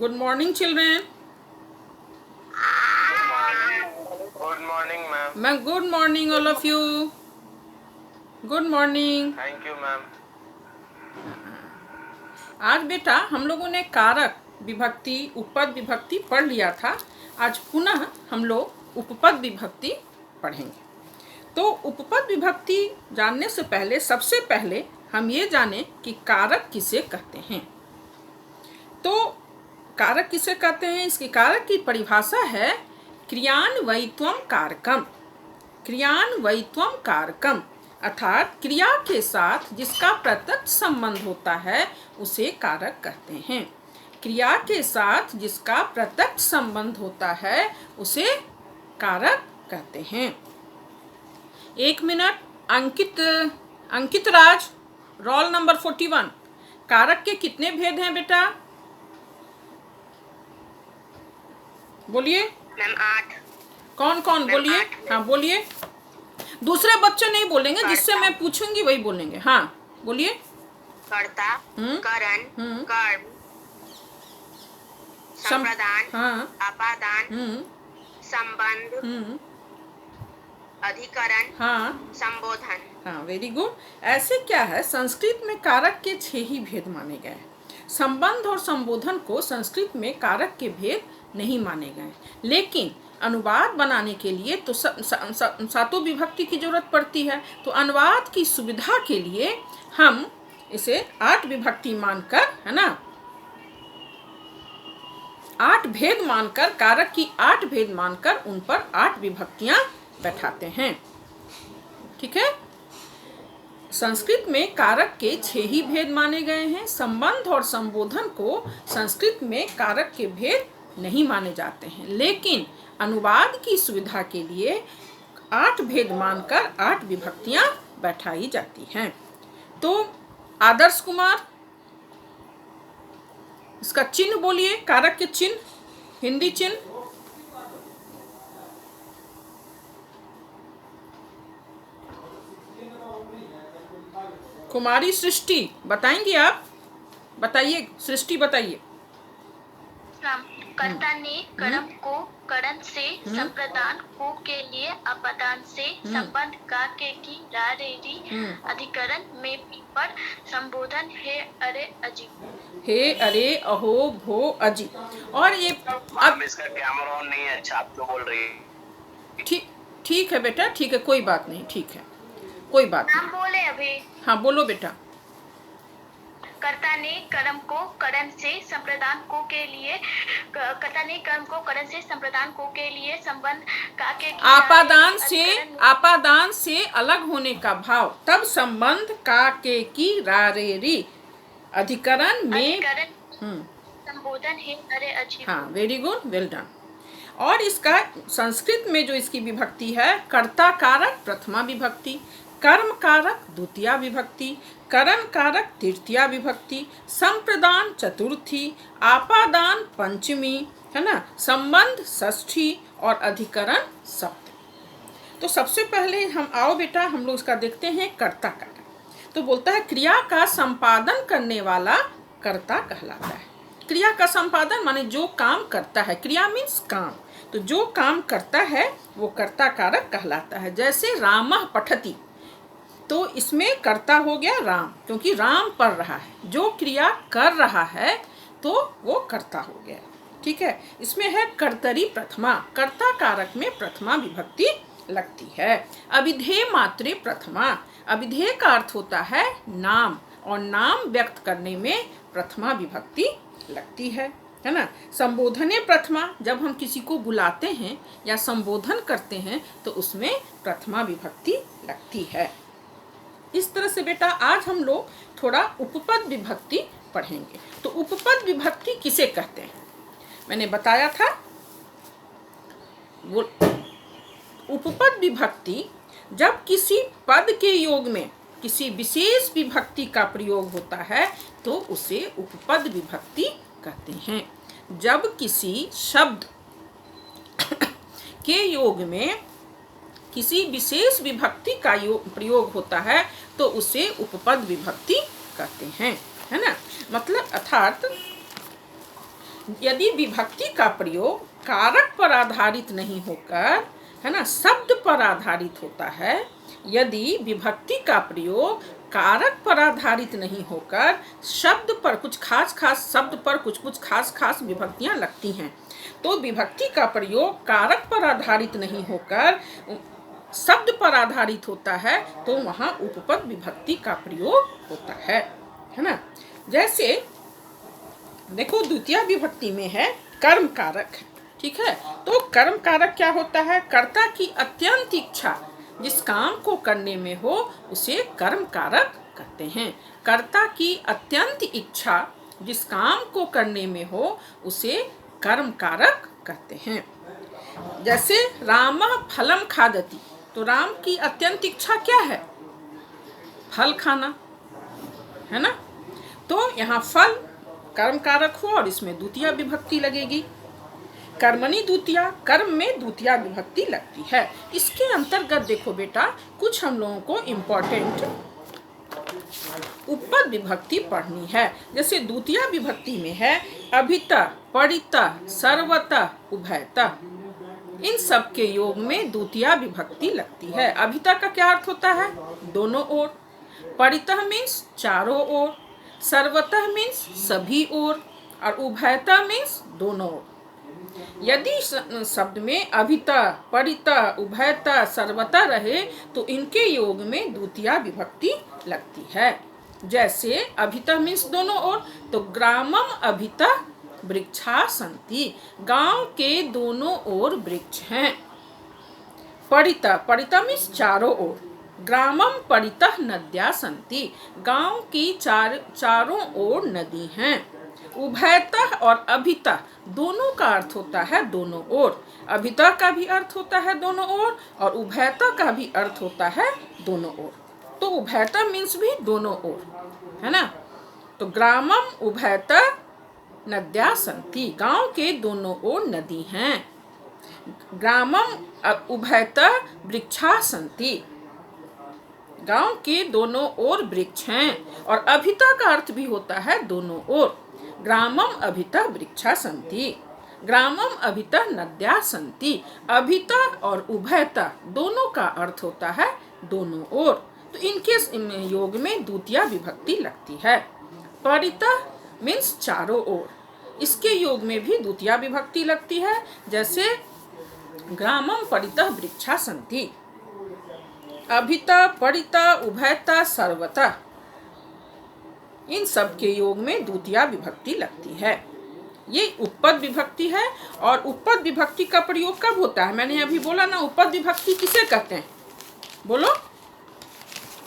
Good morning, children. Good morning, ma'am. Ma'am, good morning, all of you. Good morning. Thank you, ma'am. आज बेटा हम लोगों ने कारक विभक्ति उपपद विभक्ति पढ़ लिया था। आज पुनः हम लोग उपपद विभक्ति पढ़ेंगे। तो उपपद विभक्ति जानने से पहले सबसे पहले हम ये जानें कि कारक किसे कहते हैं। तो कारक किसे कहते हैं, इसकी कारक की परिभाषा है क्रियान्वयित्वम कारकम। क्रियान्वयित्वम कारकम अर्थात क्रिया के साथ जिसका प्रत्यक्ष संबंध होता है उसे कारक कहते हैं। क्रिया के साथ जिसका प्रत्यक्ष संबंध होता है उसे कारक कहते हैं। 1 मिनट। अंकित राज, रोल नंबर 41। कारक के कितने भेद हैं बेटा? बोलिए। मैम 8। कौन कौन बोलिए? हाँ बोलिए। दूसरे बच्चे नहीं बोलेंगे, जिससे मैं पूछूंगी वही बोलेंगे। हाँ बोलिए। कर्ता, करण, कर्म, संप्रदान, हाँ, अपादान, संबंध, अधिकरण, हाँ, संबोधन। हाँ, वेरी गुड। ऐसे क्या है, संस्कृत में कारक के 6 ही भेद माने गए। संबंध और संबोधन को संस्कृत में कारक के भेद नहीं माने गए, लेकिन अनुवाद बनाने के लिए तो सातों विभक्ति की जरूरत पड़ती है। तो अनुवाद की सुविधा के लिए हम इसे 8 विभक्ति मानकर, है ना, 8 भेद मानकर, कारक की 8 भेद मानकर उन पर 8 विभक्तियां बैठाते हैं। ठीक है। संस्कृत में कारक के 6 ही भेद माने गए हैं। संबंध और संबोधन को संस्कृत में कारक के भेद नहीं माने जाते हैं, लेकिन अनुवाद की सुविधा के लिए 8 भेद मानकर 8 विभक्तियां बैठाई जाती हैं। तो आदर्श कुमार, इसका चिन्ह बोलिए, कारक के चिन्ह, हिंदी चिन्ह। कुमारी सृष्टि बताएंगी आप? बताइए सृष्टि, बताइए। कर्ता ने कर्म को करण से, संप्रदान को के लिए, अपादान से, संबंध का के की रा रे री, अधिकरण में पी पर, संबोधन है अरे अजी, हे अरे अहो भो अजी। और ये अब इसका कैमरा ऑन नहीं है, अच्छा आप तो बोल रही है। ठीक है बेटा, ठीक है, कोई बात नहीं, ठीक है, कोई बात नहीं। नाम बोले अभी। हाँ बोलो बेटा। कर्ता ने कर्म को करण से, संप्रदान को के लिए, कर्ता ने कर्म को करण से, संप्रदान को के लिए, संबंध का के की आपादान से अलग होने का भाव, तब संबंध का के की रा रे री, अधिकरण में संबोधन है अरे अजीब। हाँ, वेरी गुड, वेल डन। और इसका संस्कृत में जो इसकी विभक्ति है, कर्ता कारक प्रथमा विभक्ति, कर्म कारक द्वितीया विभक्ति, करण कारक तृतीया विभक्ति, संप्रदान चतुर्थी, आपादान पंचमी, है ना, संबंध षष्ठी और अधिकरण सप्तमी। तो सबसे पहले हम आओ बेटा, हम लोग इसका देखते हैं कर्ता कारक। तो बोलता है क्रिया का संपादन करने वाला कर्ता कहलाता है। क्रिया का संपादन माने जो काम करता है, क्रिया मीन्स काम, तो जो काम करता है वो कर्ता कारक कहलाता है। जैसे रामः पठति, तो इसमें कर्ता हो गया राम, क्योंकि राम पढ़ रहा है, जो क्रिया कर रहा है तो वो कर्ता हो गया। ठीक है। इसमें है कर्तरी प्रथमा, कर्ता कारक में प्रथमा विभक्ति लगती है। अभिधेय मात्रे प्रथमा, अभिधेय का अर्थ होता है नाम, और नाम व्यक्त करने में प्रथमा विभक्ति लगती है ना। संबोधने प्रथमा, जब हम किसी को बुलाते हैं या संबोधन करते हैं तो उसमें प्रथमा विभक्ति लगती है। इस तरह से बेटा आज हम लोग थोड़ा उपपद विभक्ति पढ़ेंगे। तो उपपद विभक्ति किसे कहते हैं, मैंने बताया था। वो उपपद विभक्ति जब किसी पद के योग में किसी विशेष विभक्ति का प्रयोग होता है तो उसे उपपद विभक्ति कहते हैं। जब किसी शब्द के योग में किसी विशेष विभक्ति का प्रयोग होता है तो उसे उपपद विभक्ति कहते हैं, है ना। मतलब अर्थात यदि विभक्ति का प्रयोग कारक पर आधारित नहीं होकर, है ना, शब्द पर आधारित होता है, यदि विभक्ति का प्रयोग कारक पर आधारित नहीं होकर शब्द पर, कुछ खास खास शब्द पर कुछ खास खास विभक्तियां लगती हैं, तो विभक्ति का प्रयोग कारक पर आधारित नहीं होकर शब्द पर आधारित होता है, तो वहाँ उपपद विभक्ति का प्रयोग होता है ना। जैसे देखो द्वितीय विभक्ति में है कर्म कारक, ठीक है। तो कर्म कारक क्या होता है? कर्ता की अत्यंत इच्छा जिस काम को करने में हो उसे कर्म कारक कहते हैं। कर्ता की अत्यंत इच्छा जिस काम को करने में हो उसे कर्म कारक कहते हैं। जैसे रामः फलम खादति, तो राम की अत्यंत इच्छा क्या है? फल खाना, है ना। तो यहाँ फल कर्म कारक हो और इसमें द्वितीय विभक्ति लगेगी। कर्मणि द्वितीया, कर्म में द्वितीय विभक्ति लगती है। इसके अंतर्गत देखो बेटा, कुछ हम लोगों को इम्पोर्टेंट उपपद विभक्ति पढ़नी है। जैसे द्वितीय विभक्ति में है अभिता, परिता, सर्वता, उभयता। इन सब के योग में द्वितीय विभक्ति लगती है। अभिता का क्या अर्थ होता है? दोनों ओर। परितः मीन्स चारों ओर। सर्वतः मीन्स सभी ओर। और उभयता मीन्स दोनों ओर। यदि शब्द में अभिता, परिता, उभयता, सर्वता रहे तो इनके योग में द्वितीय विभक्ति लगती है। जैसे अभिता मीन्स दोनों ओर, तो ग्रामम अभिता वृक्षा सन्ति, गांव के दोनों ओर वृक्ष हैं। परिता, परिता मीन्स चारों ओर। ग्रामम परितः नद्या सन्ति, गांव की चारों ओर नदी हैं। उभयतः और अभिता दोनों का अर्थ होता है दोनों ओर। अभिता का भी अर्थ होता है दोनों ओर और उभयता का भी अर्थ होता है दोनों ओर। तो उभयता मीन्स भी दोनों ओर, है ना। तो ग्रामम उभयता नद्या सन्ति, गांव के दोनों ओर नदी हैं। ग्रामम उभयता वृक्षा सन्ति, गांव के दोनों ओर वृक्ष हैं। और अभिता का अर्थ भी होता है दोनों ओर। ग्रामम अभिता वृक्षा सन्ति, ग्रामम अभिता नद्या सन्ति। अभिता और उभयता दोनों का अर्थ होता है दोनों ओर। तो इनके योग में द्वितीय विभक्ति लगती है। परिता मीन्स चारों ओर, इसके योग में भी द्वितीय विभक्ति लगती है। जैसे ग्रामम परितः वृक्षा सन्ति। अभिता, परिता, उभयता, सर्वता, इन सब के योग में द्वितीय विभक्ति लगती है। ये उपपद विभक्ति है। और उपपद विभक्ति का प्रयोग कब होता है? मैंने अभी बोला ना, उपपद विभक्ति किसे कहते हैं? बोलो।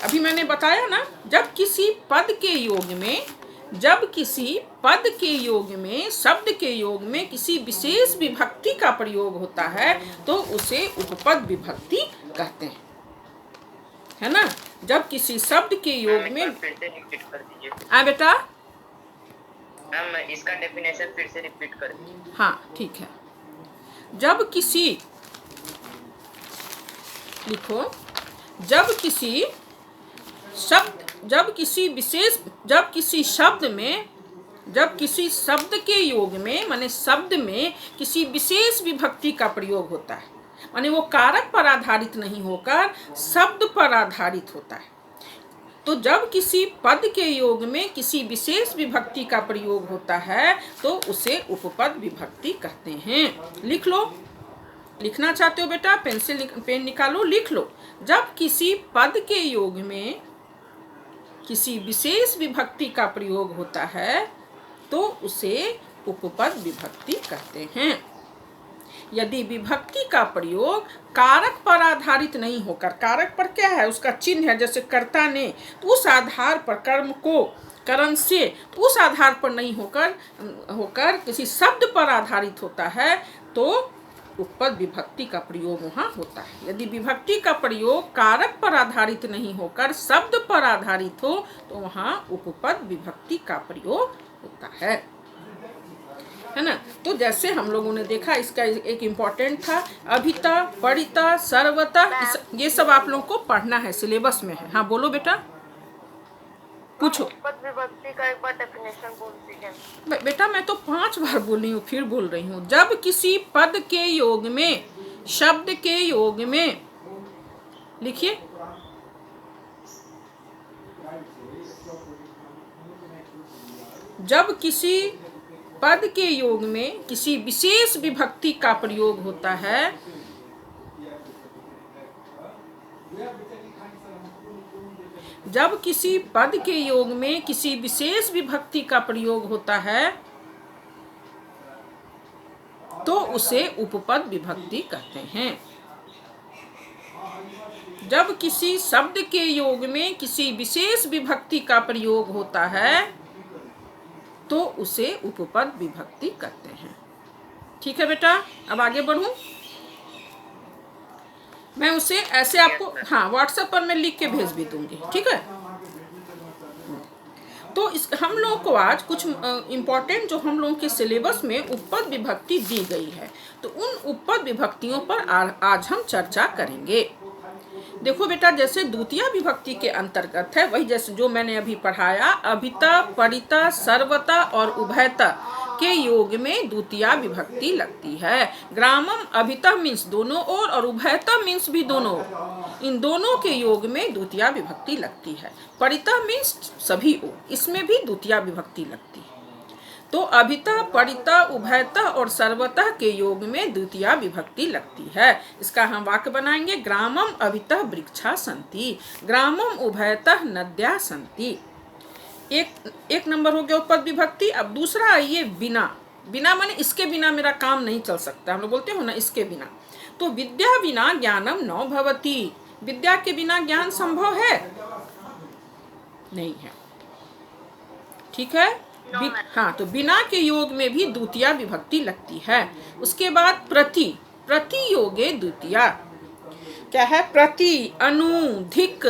अभी मैंने बताया ना, जब किसी पद के योग में, जब किसी पद के योग में, शब्द के योग में किसी विशेष विभक्ति का प्रयोग होता है तो उसे उपपद विभक्ति कहते हैं, है ना। जब किसी शब्द के योग में, फिर से रिपीट कर दीजिए। बेटा मैम इसका डेफिनेशन फिर से रिपीट कर दीजिए। हाँ ठीक है। जब किसी, लिखो, जब किसी शब्द, जब किसी विशेष, जब किसी शब्द में, जब किसी शब्द के योग में, माने शब्द में किसी विशेष विभक्ति का प्रयोग होता है, माने वो कारक पर आधारित नहीं होकर शब्द पर आधारित होता है। तो जब किसी पद के योग में किसी विशेष विभक्ति का प्रयोग होता है तो उसे उपपद विभक्ति कहते हैं। लिख लो। लिखना चाहते हो बेटा? पेन निकालो, लिख लो। जब किसी पद के योग में किसी विशेष विभक्ति का प्रयोग होता है तो उसे उपपद विभक्ति कहते हैं। यदि विभक्ति का प्रयोग कारक पर आधारित नहीं होकर, कारक पर क्या है? उसका चिन्ह है, जैसे कर्ता ने, तो उस आधार पर, कर्म को करण से, तो उस आधार पर नहीं होकर किसी शब्द पर आधारित होता है तो उपपद विभक्ति का प्रयोग वहाँ होता है। यदि विभक्ति का प्रयोग कारक पर आधारित नहीं होकर शब्द पर आधारित हो तो वहाँ उपपद विभक्ति का प्रयोग होता है ना। तो जैसे हम लोगों ने देखा, इसका एक इम्पॉर्टेंट था अभिता, परिता, सर्वता, ये सब आप लोगों को पढ़ना है, सिलेबस में है। हाँ बोलो बेटा। पूछो। उपपद विभक्ति का एक बार डेफिनेशन बोल दीजिए। बेटा मैं तो 5 बार बोली हूँ, फिर बोल रही हूँ। जब किसी पद के योग में, शब्द के योग में, लिखिए, जब किसी पद के योग में किसी विशेष विभक्ति का प्रयोग होता है, जब किसी पद के योग में किसी विशेष विभक्ति का प्रयोग होता है तो उसे उपपद विभक्ति कहते हैं। जब किसी शब्द के योग में किसी विशेष विभक्ति का प्रयोग होता है तो उसे उपपद विभक्ति कहते हैं। ठीक है बेटा, अब आगे बढ़ूं। मैं उसे ऐसे आपको व्हाट्सएप पर मैं लिख के भेज भी दूंगी। ठीक है, तो इस हम लोगों को आज कुछ इम्पोर्टेंट जो हम लोगों के सिलेबस में उपपद विभक्ति दी गई है, तो उन उपपद विभक्तियों पर आज हम चर्चा करेंगे। देखो बेटा, जैसे द्वितीय विभक्ति के अंतर्गत है वही, जैसे जो मैंने अभी पढ़ाया, अभिता, परिता, सर्वता और उभयता के योग में द्वितीय विभक्ति लगती है। ग्रामम अभिता मीन्स दोनों ओर और उभयता मीन्स भी दोनों ओर, इन दोनों के योग में द्वितीय विभक्ति लगती है। परिता मीन्स सभी ओर, इसमें भी द्वितीय विभक्ति लगती है। तो अभिता, परिता, उभयता और सर्वता के योग में द्वितीय विभक्ति लगती है। इसका हम वाक्य बनाएंगे, ग्रामम अभिता वृक्षा सन्ति, ग्रामम उभयता नद्या सन्ति। एक नंबर हो गया उपपद विभक्ति। अब दूसरा आइए बिना। बिना माने इसके बिना मेरा काम नहीं चल सकता, हम लोग बोलते हो ना, इसके बिना। तो विद्या बिना ज्ञानम न भवति, विद्या के बिना ज्ञान संभव है? नहीं है। ठीक है, तो बिना के योग में भी द्वितीय विभक्ति लगती है। उसके बाद प्रति, प्रति योगे द्वितीय क्या है? प्रति, अनु, धिक,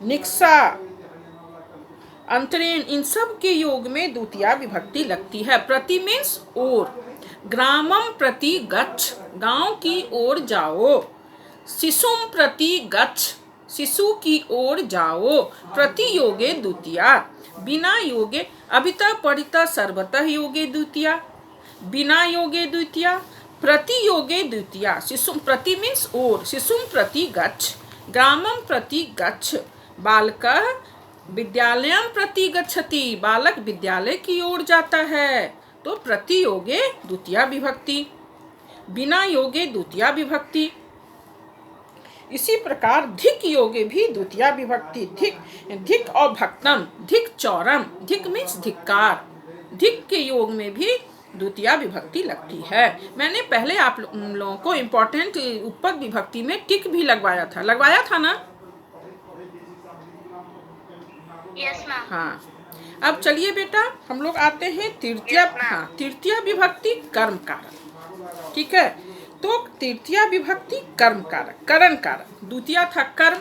निक्सा, अंतरेण, इन सब के योग में द्वितीय विभक्ति लगती है। प्रति मीन्स ओर, ग्रामम प्रति गच्छ, गांव की ओर जाओ। शिशुम प्रति गच्छ, शिशु की ओर जाओ। प्रति योगे द्वितीय, बिना योगे अभिता, परिता, सर्वतः योगे द्वितीय, बिना योगे द्वितीय, प्रति योगे द्वितीय। शिशुम प्रति मीन्स ओर, शिशुम प्रति गच्छ, ग्रामम प्रति गच्छ, बालकः विद्यालयम प्रति गच्छति, बालक विद्यालय की ओर जाता है। तो प्रति योगे द्वितीय विभक्ति, बिना योगे द्वितीय विभक्ति। इसी प्रकार धिक योगे भी द्वितीय विभक्ति। धिक, धिक और भक्तम, धिक चौरम, धिक मीन्स धिक्कार, धिक के योग में भी द्वितीय विभक्ति लगती है। मैंने पहले आप लोगों को इम्पोर्टेंट उपपद विभक्ति में टिक भी लगवाया था ना? Yes ma'am. हाँ, अब चलिए बेटा हम लोग आते हैं तृतीय विभक्ति कर्म कारक। ठीक है, तो तृतीय विभक्ति कर्म कारक, करण कारक। द्वितीय था कर्म,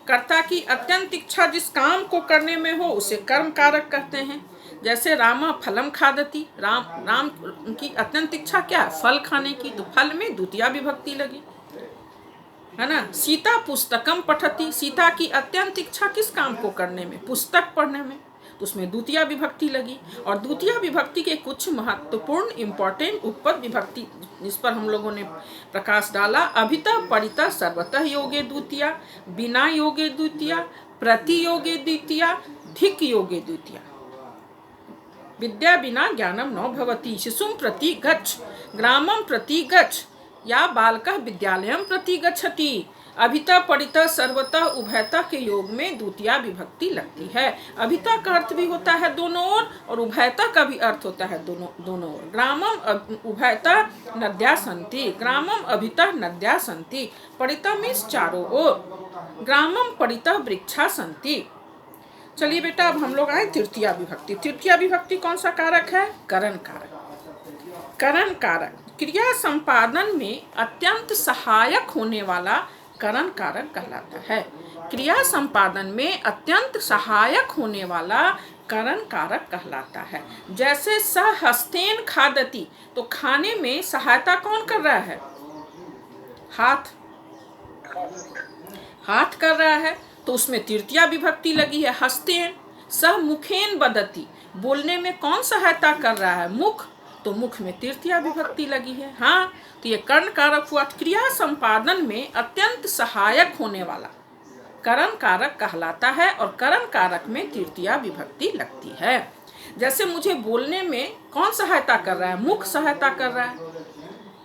कर्ता की अत्यंत इच्छा जिस काम को करने में हो उसे कर्म कारक कहते हैं। जैसे रामा फलम खादति, राम की अत्यंत इच्छा क्या? फल खाने की, तो फल में द्वितीय विभक्ति लगी, है ना। सीता पुस्तकम पठति, सीता की अत्यंत इच्छा किस काम को करने में? पुस्तक पढ़ने में, तो उसमें द्वितीय विभक्ति लगी। और द्वितीय विभक्ति के कुछ महत्वपूर्ण इम्पोर्टेंट उपपद विभक्ति जिस पर हम लोगों ने प्रकाश डाला, अभिता, परिता, सर्वतः योगे द्वितीय, बिना योगे द्वितीय, प्रति योगे द्वितीय, धिक योगे द्वितीय। विद्या बिना ज्ञानम न भवति, शिशुम प्रति गच्छ, ग्रामम प्रति गच्छ, या बालकः विद्यालयम प्रति गच्छति। अभिता, परिता, सर्वतः, उभयता के योग में द्वितीय विभक्ति लगती है। अभिता का अर्थ भी होता है दोनों ओर, और उभयता का भी अर्थ होता है दोनों ओर। ग्रामम उभयता नद्या सन्ति, ग्रामम अभिता नद्या सन्ति। परिता मीन्स चारों ओर, ग्रामम परिता वृक्षा सन्ति। चलिए बेटा, अब हम लोग आए तृतीय विभक्ति। तृतीय विभक्ति कौन सा कारक है? करण कारक। करण कारक क्रिया संपादन में अत्यंत सहायक होने वाला करण कारक कहलाता है। क्रिया संपादन में अत्यंत सहायक होने वाला करण कारक कहलाता है। जैसे सहस्तेन खादति, तो खाने में सहायता कौन कर रहा है? हाथ कर रहा है, तो उसमें तृतीय विभक्ति लगी है, हस्तेन। सह मुखेन बदती, बोलने में कौन सहायता कर रहा है? मुख, तो मुख में तृतीया विभक्ति लगी है। हाँ, तो ये कर्ण कारक हुआ। क्रिया संपादन में अत्यंत सहायक होने वाला करण कारक कहलाता है और करण कारक में तृतीया विभक्ति लगती है। जैसे मुझे बोलने में कौन सहायता कर रहा है? मुख सहायता कर रहा है,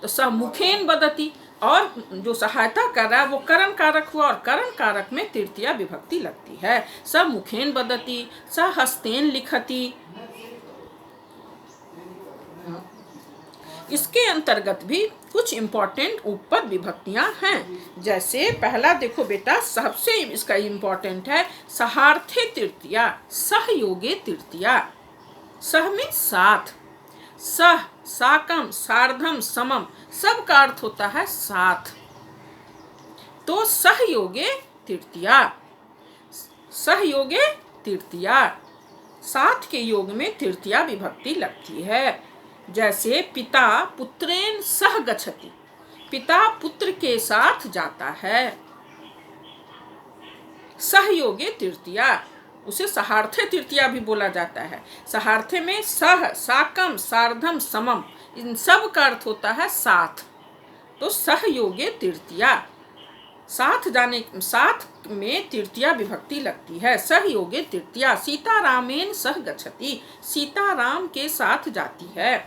तो सह मुखेन बदती, और जो सहायता कर रहा है वो करण कारक हुआ और करण कारक में तृतीया विभक्ति लगती है। सह मुखेन बदती, सह हस्तेन लिखती। इसके अंतर्गत भी कुछ इंपॉर्टेंट उपपद विभक्तियां हैं। जैसे पहला देखो बेटा, सबसे इसका इंपॉर्टेंट है सहार्थे तृतीया, सहयोगे तृतीया। सह में साथ, सह, साकम, सार्धम, समम, सब का अर्थ होता है साथ। तो सहयोगे तृतीया, सहयोगे तृतीया, साथ के योग में तृतीया विभक्ति लगती है। जैसे पिता पुत्रेण सह गच्छति, पिता पुत्र के साथ जाता है। सहयोगे तृतीया, उसे सहार्थे तृतीया भी बोला जाता है। सहार्थे में सह, साकम, सार्धम, समम, इन सब का अर्थ होता है साथ। तो सहयोगे तृतीया, साथ जाने, साथ में तृतीया विभक्ति लगती है। सहयोगे तृतीया, सीतारामेन सह गच्छति, सीता राम के साथ जाती है।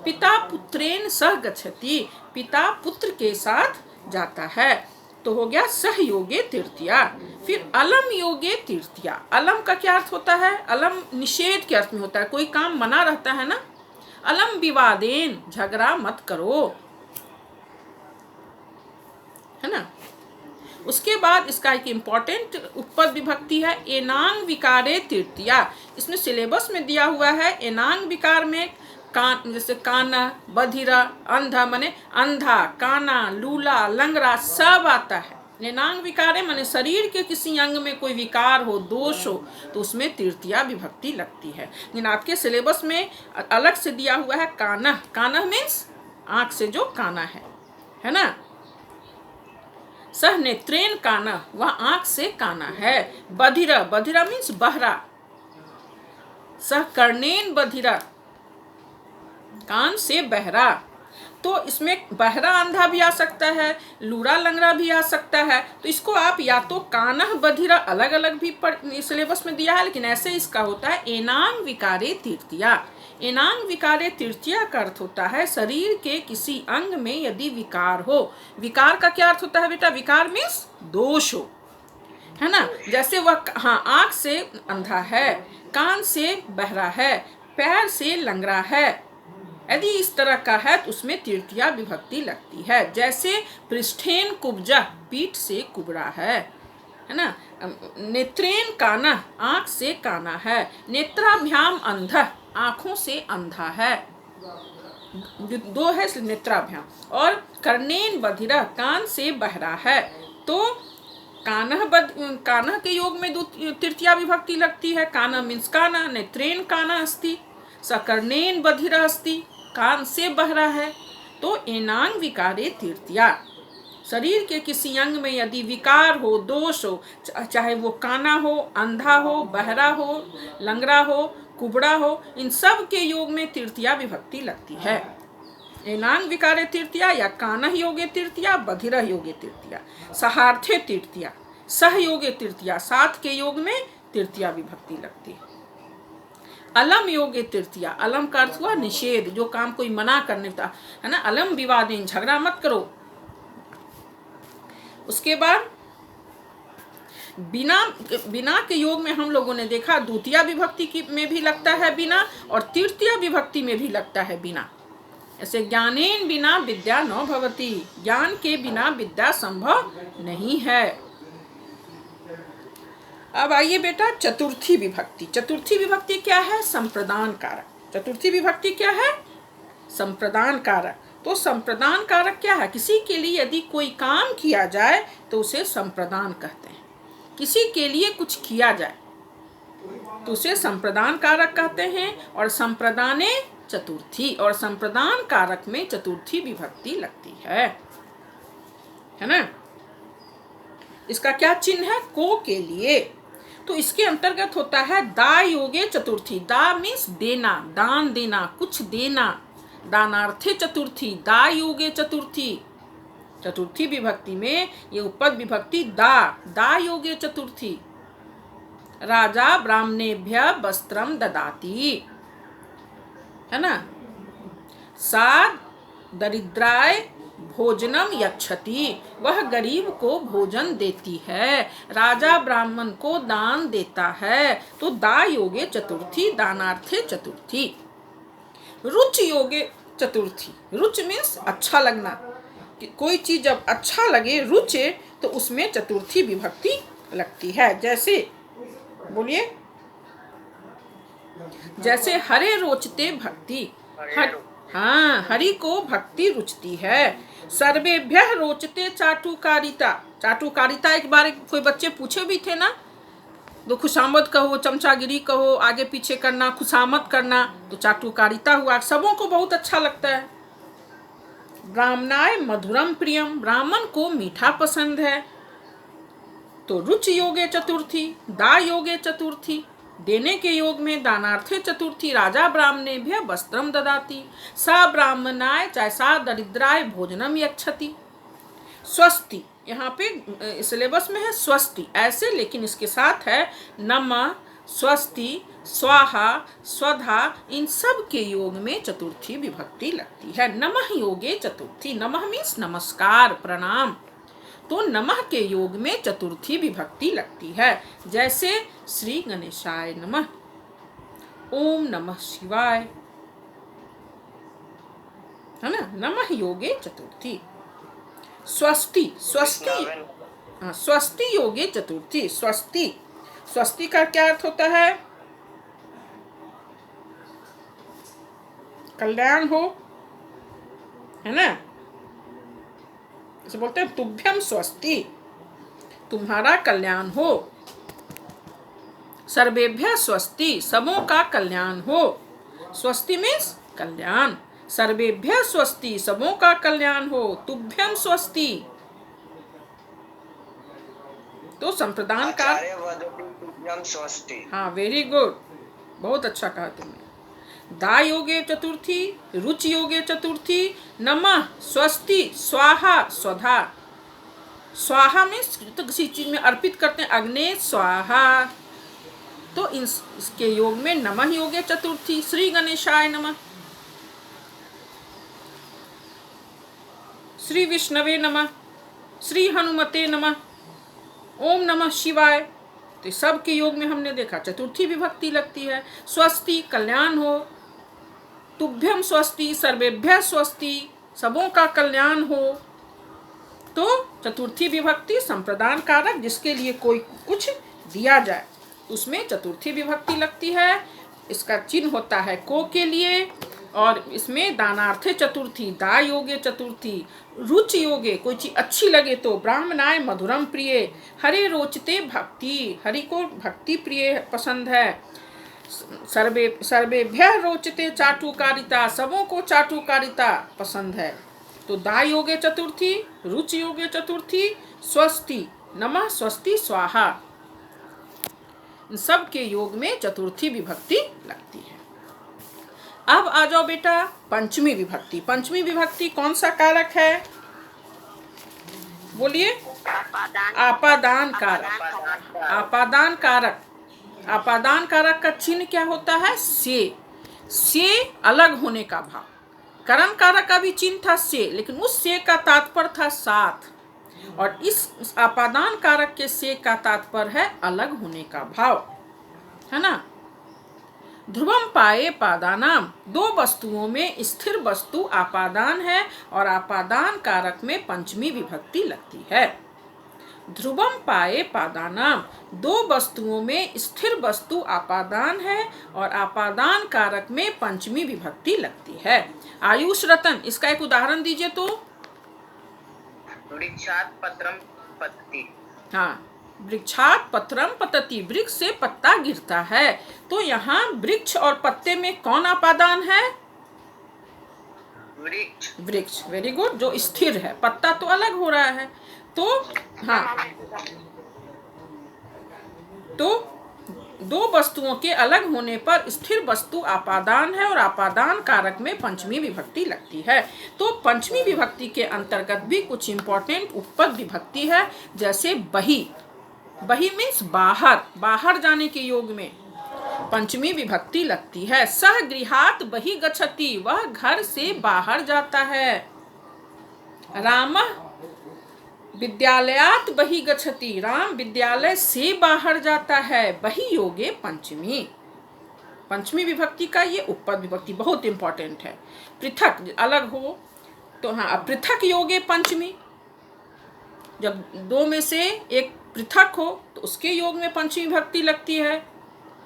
पिता पुत्रेण सह गच्छति, पिता पुत्र के साथ जाता है। तो हो गया सहयोगे तृतीया। फिर अलम योगे तृतीया, अलम का क्या अर्थ होता है? अलम निषेध के अर्थ में होता है, कोई काम मना रहता है ना। अलम विवादेन, झगड़ा मत करो, है ना। उसके बाद इसका एक इम्पॉर्टेंट उपपद विभक्ति है एनांग विकारे तृतीया। इसमें सिलेबस में दिया हुआ है एनांग विकार में कान, जैसे काना, बधिरा, अंधा माने अंधा, काना, लूला, लंगड़ा सब आता है। एनांग विकारे माने शरीर के किसी अंग में कोई विकार हो, दोष हो, तो उसमें तृतीया विभक्ति लगती है। लेकिन आपके सिलेबस में अलग से दिया हुआ है काना। काना मीन्स आंख से जो काना है ना। सह नेत्रेन काना, वह आंख से काना है। बधिरा, बधिरा मीन्स बहरा। सह कर्णेन बधिरा, कान से बहरा। तो इसमें बहरा अंधा भी आ सकता है, लूरा लंगड़ा भी आ सकता है। तो इसको आप या तो कानह बधिरा अलग अलग भी सिलेबस में दिया है, लेकिन ऐसे इसका होता है एनांग विकारे तृतीया। एनांग विकारे तृतीया का अर्थ होता है शरीर के किसी अंग में यदि विकार हो। विकार का क्या अर्थ होता है बेटा? विकार मीन्स दोष हो, है ना। जैसे वह आंख से अंधा है, कान से बहरा है, पैर से लंगड़ा है, यदि इस तरह का है तो उसमें तृतीया विभक्ति लगती है। जैसे पृष्ठेन कुब्जा, पीठ से कुबड़ा है ना। नेत्रेन काना, आंख से काना है। नेत्राभ्याम अंधा, आंखों से अंधा है, दो है नेत्राभ्याम। और कर्णेन बधिरा, कान से बहरा है। तो कानह के योग में तृतीया विभक्ति लगती है। काना मीन्स काना, नेत्रेन काना अस्ति, सकर्णेन बधिरा अस्ति, कान से बहरा है। तो एनांग विकारे तृतीया, शरीर के किसी अंग में यदि विकार हो, दोष हो, चाहे वो काना हो, अंधा हो, बहरा हो, लंगड़ा हो, कुबड़ा हो, इन सब के योग में तृतीया विभक्ति लगती है। एनांग विकारे तृतीया या कानह योगे तृतीया, बधिरा योगे तृतीया, सहार्थे तृतीया, सहयोगे तृतीया, साथ के योग में तृतीया विभक्ति लगती है। अलम योगे तृतीया, अलम का अर्थ हुआ निषेध, जो काम कोई मना करने का है ना। अलम विवादेन, झगड़ा मत करो। उसके बाद बिना के योग में हम लोगों ने देखा द्वितीया विभक्ति में भी लगता है बिना, और तृतीया विभक्ति में भी लगता है बिना। ऐसे ज्ञानेन बिना विद्या न भवति, ज्ञान के बिना विद्या संभव नहीं है। अब आइए बेटा चतुर्थी विभक्ति। चतुर्थी विभक्ति क्या है? संप्रदान कारक। चतुर्थी विभक्ति क्या है? संप्रदान कारक। तो संप्रदान कारक क्या है? किसी के लिए यदि कोई काम किया जाए तो उसे संप्रदान कहते हैं। किसी के लिए कुछ किया जाए तो उसे संप्रदान कारक कहते हैं। और संप्रदाने चतुर्थी, और संप्रदान कारक में चतुर्थी विभक्ति लगती है ना। इसका क्या चिन्ह है? को के लिए। तो इसके अंतर्गत होता है दा योगे चतुर्थी। दा मीन्स देना, दान देना, कुछ देना। दानार्थे चतुर्थी, दा योगे चतुर्थी। चतुर्थी विभक्ति में ये उपपद विभक्ति दा योगे चतुर्थी। राजा ब्राह्मणेभ्य वस्त्रम ददाति, है ना। सा दरिद्राय भोजनम यच्छति, वह गरीब को भोजन देती है। राजा ब्राह्मण को दान देता है। तो दा योगे चतुर्थी, दानार्थे चतुर्थी। रुच योगे चतुर्थी। रुच मीन्स अच्छा लगना, कि कोई चीज जब अच्छा लगे, रुचे, तो उसमें चतुर्थी विभक्ति लगती है। जैसे बोलिए, जैसे हरे रोचते भक्ति, हाँ, हरि को भक्ति रुचती है। सर्वेभ्यः रोचते चाटुकारिता। चाटुकारिता एक बार कोई बच्चे पूछे भी थे ना, तो खुशामद कहो, चमचागिरी कहो, आगे पीछे करना, खुशामद करना, तो चाटुकारिता हुआ। सबों को बहुत अच्छा लगता है। ब्राह्मणाय मधुरम प्रियम, ब्राह्मण को मीठा पसंद है। तो रुच योगे चतुर्थी, दा योगे चतुर्थी, देने के योग में दानार्थे चतुर्थी। राजा ब्राह्मणेभ्यः वस्त्रम ददाति, सा ब्राह्मणाय चाहे सा दरिद्राय भोजनम यच्छति। स्वस्ति, यहाँ पे सिलेबस में है स्वस्ति ऐसे, लेकिन इसके साथ है नमः, स्वस्ति, स्वाहा, स्वधा, इन सब के योग में चतुर्थी विभक्ति लगती है। नमः योगे चतुर्थी, नमः मीन्स नमस्कार, प्रणाम। तो नमः के योग में चतुर्थी विभक्ति लगती है। जैसे श्री गणेशाय नमः, ओम नमः शिवाय, है ना। नमः योगे चतुर्थी। स्वस्ति, स्वस्ति, हाँ, स्वस्ति योगे चतुर्थी। स्वस्ति, स्वस्ति का क्या अर्थ होता है? कल्याण हो, है ना। इसे बोलते हैं तुभ्यम स्वस्ति, तुम्हारा कल्याण हो। सर्वेभ्यः स्वस्ति, सबों का कल्याण हो। स्वस्ति मीन्स कल्याण। सर्वेभ्यः स्वस्ति, सबों का कल्याण हो। तुभ्यम स्वस्ति, तो संप्रदान का, हाँ, वेरी गुड, बहुत अच्छा कहा तुमने। दा योगे चतुर्थी, रुच योगे चतुर्थी, नमः, स्वस्ति, स्वाहा, स्वधा। स्वाहा में तो किसी चीज में अर्पित करते हैं, अग्ने स्वाहा, तो इसके योग में नमः योगे चतुर्थी। श्री गणेशाय नमः, श्री विष्णवे नमः, श्री हनुमते नमः, ओम नमः शिवाय। तो सब के योग में हमने देखा चतुर्थी विभक्ति लगती है। स्वस्ति, कल्याण हो। तुभ्यम स्वस्ति, सर्वेभ्यः स्वस्ति, सबों का कल्याण हो। तो चतुर्थी विभक्ति संप्रदान कारक, जिसके लिए कोई कुछ दिया जाए, उसमें चतुर्थी विभक्ति लगती है। इसका चिन्ह होता है को के लिए, और इसमें दानार्थे चतुर्थी, दा योगे चतुर्थी। रुच योगे, कोई चीज अच्छी लगे तो ब्राह्मणाय मधुरम प्रिय, हरे रोचते भक्ति, हरि को भक्ति प्रिय पसंद है। सर्वेभ्यः रोचते चाटुकारिता, सबों को चाटुकारिता पसंद है। तो दा योगे चतुर्थी, रुच योगे चतुर्थी, स्वस्ति, नमः, स्वस्ति, स्वाहा, इन सब के योग में चतुर्थी विभक्ति लगती है। अब आ जाओ बेटा पंचमी विभक्ति। पंचमी विभक्ति कौन सा कारक है? बोलिए। आपादान कारक। आपादान कारक। आपादान कारक का चिन्ह क्या होता है? से अलग होने का भाव। कर्म कारक का भी चिन्ह था से, लेकिन उस से का तात्पर्य था साथ, और इस आपादान कारक के से का तात्पर्य है अलग होने का भाव, है ना। ध्रुवम पाए पादानाम, दो वस्तुओं में स्थिर वस्तु आपादान है, और आपादान कारक में पंचमी विभक्ति लगती है। ध्रुवम पाए पादानाम, दो वस्तुओं में स्थिर वस्तु आपादान है, और आपादान कारक में पंचमी विभक्ति लगती है। आयुष रतन, इसका एक उदाहरण दीजिए तो। वृक्षात् पत्रम पतति। हाँ, वृक्षात् पत्रम पतति, वृक्ष से पत्ता गिरता है। तो यहाँ वृक्ष और पत्ते में कौन आपादान है? वृक्ष। वेरी गुड, जो स्थिर है। पत्ता तो अलग हो रहा है। तो हाँ, तो दो वस्तुओं के अलग होने पर स्थिर वस्तु आपादान है और आपादान कारक में पंचमी विभक्ति लगती है। तो पंचमी विभक्ति के अंतर्गत भी कुछ इंपॉर्टेंट उपपद विभक्ति है, जैसे बही। बही मीन्स बाहर, बाहर जाने के योग में पंचमी विभक्ति लगती है। सह गृहात बहि गच्छति, वह घर से बाहर जाता है। रामः विद्यालयात बहि गच्छति, राम विद्यालय से बाहर जाता है। बहि योगे पंचमी, पंचमी विभक्ति का ये उपपद विभक्ति बहुत इंपॉर्टेंट है। पृथक अलग हो तो हाँ, पृथक योगे पंचमी, जब दो में से एक पृथक हो तो उसके योग में पंचमी विभक्ति लगती है।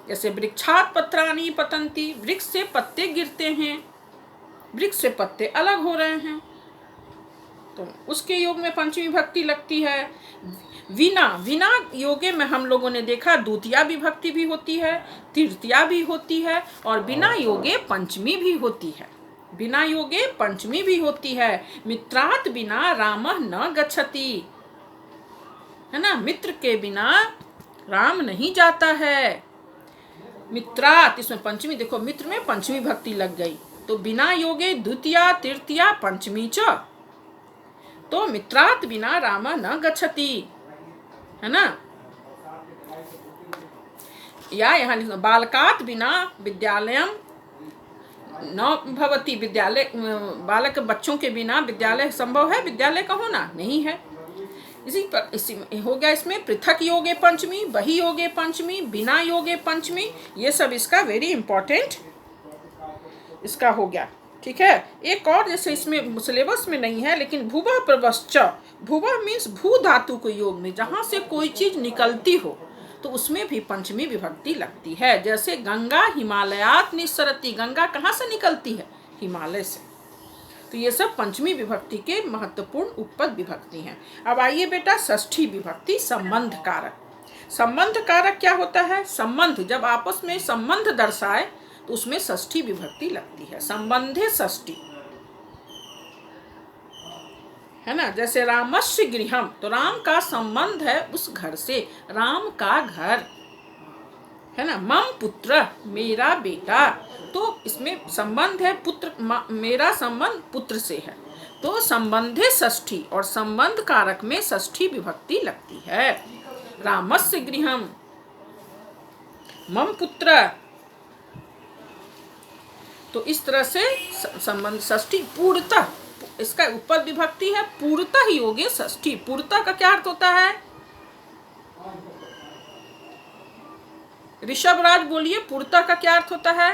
जैसे वृक्षात पत्राणि पतंती, वृक्ष से पत्ते गिरते हैं, वृक्ष से पत्ते अलग हो रहे हैं तो उसके योग में पंचमी विभक्ति लगती है। विना, विना योगे में हम लोगों ने देखा द्वितीया विभक्ति भी होती है, तृतीया भी होती है और बिना योगे पंचमी भी होती है। बिना योगे पंचमी भी होती है। मित्रात बिना रामः न गच्छति, है ना, मित्र के बिना राम नहीं जाता है। मित्रात, इसमें पंचमी देखो, मित्र में पंचमी विभक्ति लग गई तो बिना योगे द्वितीया तृतीया पंचमी च, तो मित्रात बिना राम न गच्छति, है ना। या यहाँ लिखना बालकात बिना विद्यालयम न भवति, विद्यालय बालक बच्चों के बिना विद्यालय संभव है, विद्यालय का होना नहीं है। इसी में हो गया इसमें पृथक योगे पंचमी, बही योगे पंचमी, बिना योगे पंचमी, ये सब इसका वेरी इंपॉर्टेंट इसका हो गया। ठीक है, एक और जैसे इसमें सिलेबस में नहीं है लेकिन भुवः प्रवश्च, भुवः मीन्स भू धातु के योग में जहाँ से कोई चीज निकलती हो तो उसमें भी पंचमी विभक्ति लगती है। जैसे गंगा हिमालयात निस्सरति, गंगा कहाँ से निकलती है, हिमालय से। तो ये सब पंचमी विभक्ति के महत्वपूर्ण उपपद विभक्ति हैं। अब आइए बेटा षष्ठी विभक्ति, संबंध कारक। संबंध कारक क्या होता है, संबंध जब आपस में संबंध दर्शाए तो उसमें षष्ठी विभक्ति लगती है। संबंधे षष्ठी, है ना। जैसे रामस्य गृहम, तो राम का संबंध है उस घर से, राम का घर, है ना। मम पुत्र, मेरा बेटा, तो इसमें संबंध है पुत्र, मेरा संबंध पुत्र से है तो संबंधे षष्ठी, और संबंध कारक में षष्ठी विभक्ति लगती है। रामस्य गृहम, मम पुत्र, तो इस तरह से संबंध षष्ठी। पूर्णतः, इसका उपपद विभक्ति है पूर्णतः योगे षष्ठी। पूर्णतः का क्या अर्थ होता है, ऋषभ राज बोलिए, पूर्णतः का क्या अर्थ होता है।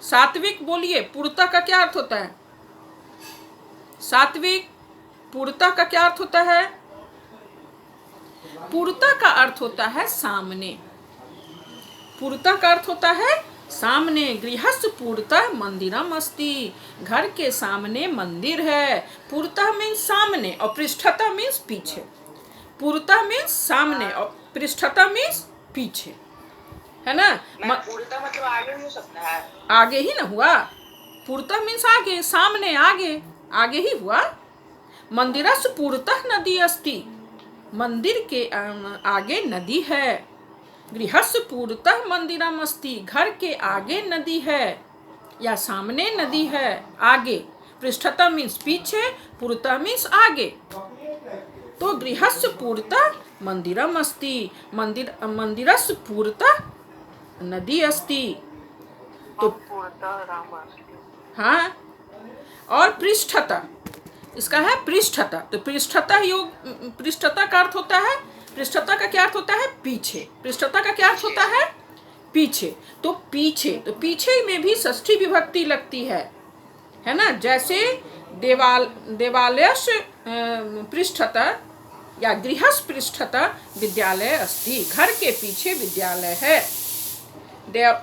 सात्विक बोलिए, पूर्णतः का क्या अर्थ होता है। सात्विक, पूर्णतः का क्या अर्थ होता है। पूर्णतः का अर्थ होता है सामने, पूर्णतः का अर्थ होता है सामने। गृहस्थ पूर्णतः मंदिरम अस्ति, घर के सामने मंदिर है। पूर्णतः मीन्स सामने और पृष्ठतः मीन्स पीछे। पूर्णतः मीन्स सामने और पृष्ठतः मीन्स पीछे, है ना। पूर्णतः मतलब आगे हो सकता है, आगे ही ना हुआ, पूर्णतः मीन्स आगे, सामने, आगे, आगे ही हुआ। मंदिरस्य पूर्णतः नदी अस्ति, मंदिर के आगे नदी है। गृहस्य पूर्णतः मंदिरम अस्ति, घर के आगे नदी है या सामने नदी है, आगे। पृष्ठतः मीन्स पीछे, पूर्णतः मीन्स आगे। तो गृहस्य पूर्णतः मंदिरम अस्ति, मंदिरस्य पूर्णतः नदी अस्ति, तो पूर्णतः राम अस्ति। हाँ, और पृष्ठतः, इसका है पृष्ठतः, तो पृष्ठतः योग, पृष्ठतः का अर्थ होता है, पृष्ठतः का क्या अर्थ होता है, पीछे। पृष्ठतः का क्या अर्थ होता है, पीछे। तो पीछे, तो पीछे में भी षष्ठी विभक्ति लगती है ना। जैसे देवालयस्य पृष्ठतः या गृहस्थ पृष्ठतः विद्यालय अस्ति, घर के पीछे विद्यालय है।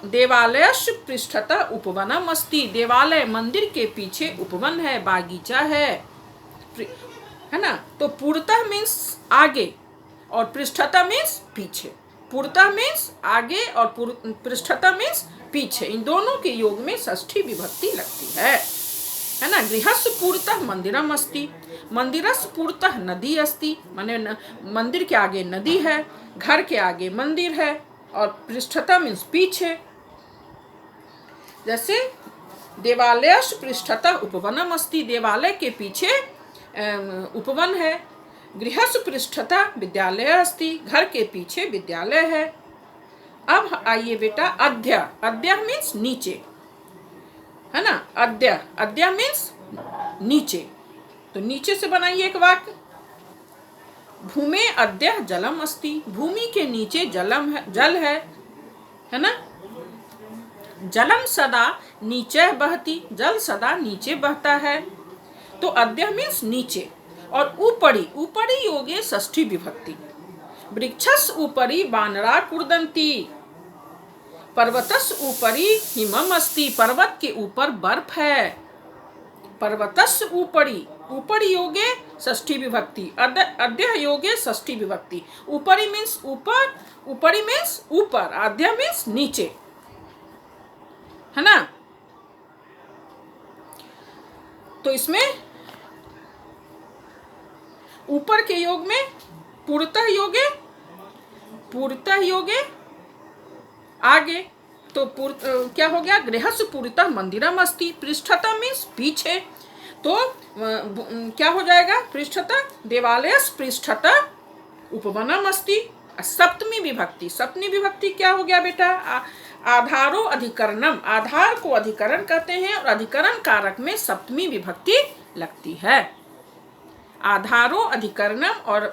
देवालयस्य पृष्ठतः उपवनम अस्ति, देवालय मंदिर के पीछे उपवन है, बागीचा है ना। तो पूर्णतः मीन्स आगे और पृष्ठतः मीन्स पीछे। पूर्णतः मीन्स आगे और पृष्ठतः मीन्स पीछे, इन दोनों के योग में षष्ठी विभक्ति लगती है। है ना। गृहस्य पुरतः मंदिरम अस्ति, मंदिरस्य पुरतः नदी अस्ति, माने मंदिर के आगे नदी है, घर के आगे मंदिर है, और पृष्ठतः मीन्स पीछे। जैसे देवालयस्य पृष्ठतः उपवनम अस्ति, देवालय के पीछे उपवन है। गृहस्य पृष्ठतः विद्यालय अस्ति, घर के पीछे विद्यालय है। अब आइए बेटा अद्य, अद्य मीन्स नीचे, है ना। अद्य, अद्य मीन्स नीचे, तो नीचे से बनाइए एक वाक्य। भूमे अद्य जलम अस्ति, भूमि के नीचे जलम है, जल है ना। जलम सदा नीचे बहती, जल सदा नीचे बहता है। तो अद्य मीन्स नीचे। और ऊपरी, ऊपरी योगे षष्ठी विभक्ति। वृक्षस ऊपरी वानरा कुर्दन्ति, पर्वतस ऊपरी हिमम अस्ति, पर्वत के ऊपर बर्फ है। पर्वतस ऊपरी, ऊपरी योगे षष्ठी विभक्ति, अद्य योगे षष्ठी विभक्ति। ऊपरी मीन्स ऊपर, ऊपरी मीन्स ऊपर, अद्य मीन्स नीचे, है ना। तो इसमें ऊपर के योग में पुरतः योगे, पुरतः योगे आगे, तो क्या हो गया, गृहस्य पुरतः मंदिरम अस्ति, पृष्ठतः मीन्स पीछे, तो क्या हो जाएगा, पृष्ठतः देवालयस पृष्ठतः उपवनम अस्ति। सप्तमी विभक्ति, सप्तमी विभक्ति क्या हो गया बेटा, आधारो अधिकरणम, आधार को अधिकरण कहते हैं और अधिकरण कारक में सप्तमी विभक्ति लगती है। आधारो अधिकरणम और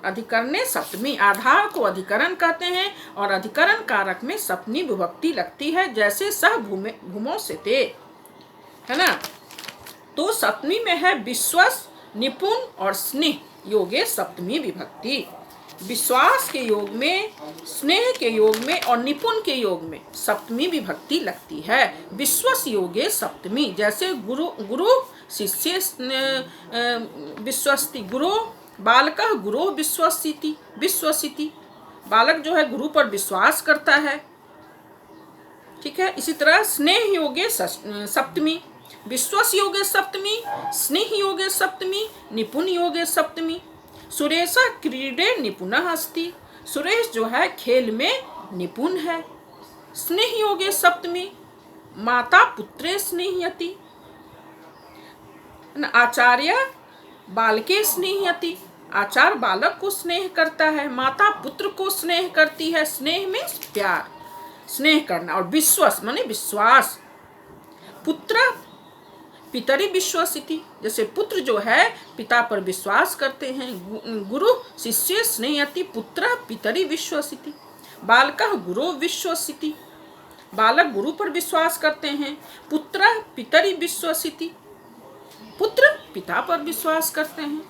अधिकरणे सप्तमी, आधार को अधिकरण कहते हैं और अधिकरण कारक में सप्तमी विभक्ति लगती है। जैसे सह भूमो से थे, है ना। तो सप्तमी में है विश्वास, निपुण और स्नेह योगे सप्तमी विभक्ति। विश्वास के योग में, स्नेह के योग में और निपुण के योग में सप्तमी विभक्ति लगती है। विश्वास योगे सप्तमी, जैसे गुरु, गुरु शिष्य विश्वस्ति, गुरु बालकः गुरु विश्वसिति, विश्वसिति, बालक जो है गुरु पर विश्वास करता है, ठीक है। इसी तरह स्नेह योगे सप्तमी, विश्वास योगे सप्तमी, स्नेह योगे सप्तमी, निपुण योगे सप्तमी। सुरेश क्रीडे निपुणः अस्ति, सुरेश जो है खेल में निपुण है। स्नेह योगे सप्तमी, माता पुत्रे स्नेह्यति, आचार्य बालके स्नेह्यति, आचार्य बालक को स्नेह करता है, माता पुत्र को स्नेह करती है। स्नेह मीन्स प्यार, स्नेह करना। और विश्वास माने विश्वास, पुत्र पितरी विश्वसिति, जैसे पुत्र जो है पिता पर विश्वास करते हैं। गुरु शिष्य स्नेह्यति, पुत्र पितरी विश्वसिति। बालकः गुरु विश्वसिति, बालक गुरु पर विश्वास करते हैं। पुत्र पितरी विश्वसिति, पुत्र पिता पर विश्वास करते हैं।